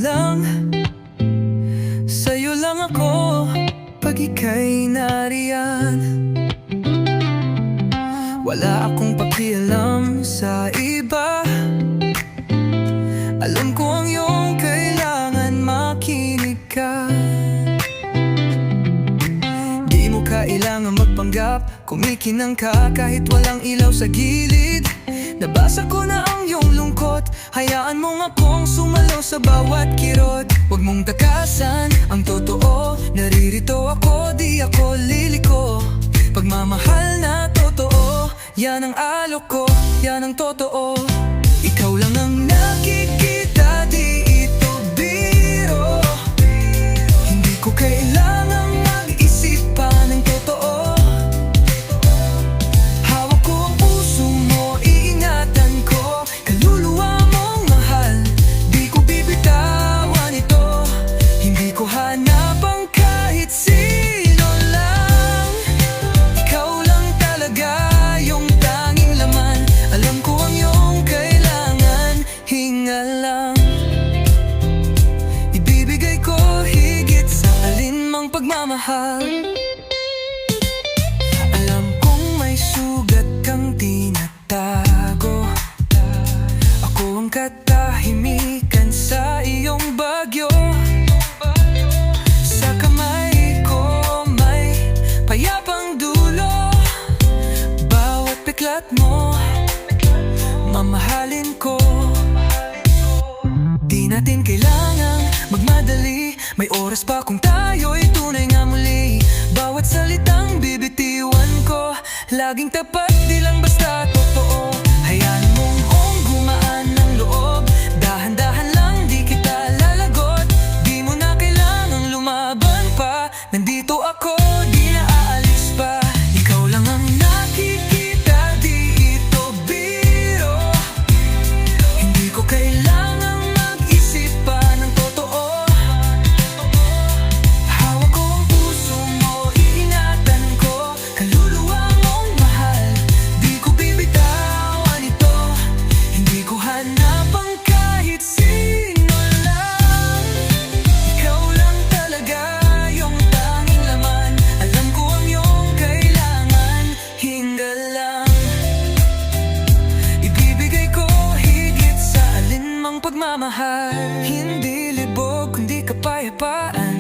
lang, sa'yo lang ako pag ika'y nariyan. Wala akong pakialam sa iba. Alam ko ang iyong kailangan, makinig ka. Di mo kailangan magpanggap, kumikinang ka kahit walang ilaw sa gilid. Nabasa ko na ang iyong lungkot, hayaan mong akong sumalo sa bawat kirot. Huwag mong takasan ang totoo, naririto ako, di ako liliko. Pagmamahal na totoo, yan ang alok ko, yan ang totoo. Ikaw lang ang nakikita, di ito biro. Hindi ko kailangang mag-isip pa ng totoo. Hawak ko ang puso mo, iingatan ko. Kaluluwa mong mahal, di ko bibitawan ito. Hindi ko hanap ang kahit sino lang. Ikaw lang talaga yung tanging laman. Alam ko ang iyong kailangan, hinga lang. Ibibigay ko higit sa alinmang pagmamahal. Alam kong may sugat kang tinatago. Ako ang katahimikan sa iyong bagyo. Sa kamay ko may payapang dulo. Bawat piklat mo, mamahalin ko. Di natin kailangang magmadali, may oras pa kung tayo'y tunay nga muli. Bawat salitang bibitiwan ko, laging tapat, di lang basta totoo. Hayaan mong gumaan ng loob, dahan-dahan lang, di kita lalagot. Di mo na kailangang lumaban pa, nandito ako, di na aalis pa. Ikaw lang ang nakikita, di ito biro. Hindi ko kailangang mag-isip pa ng totoo. Hawak ko ang puso mo, iingatan ko. Kaluluwa mong mahal, di ko bibitawan ito. Hindi ko hanap ang kahit sino lang. Ikaw lang talaga yung tanging laman. Alam ko ang iyong kailangan, hinga lang. Ibibigay ko higit sa alinmang pagmamahal. Hindi libog kundi kapayapaan.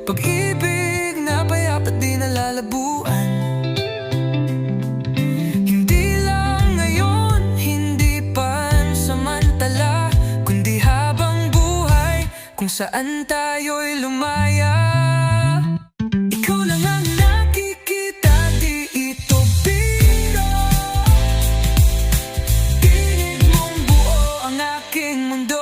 Pag-ibig na payapat di nalalabuan. Hindi lang ngayon, hindi pansamantala, kundi habang buhay, kung saan tayo'y lumaya. Ikaw lang ang nakikita, di ito biro. Tinig mong buo ang aking mundo.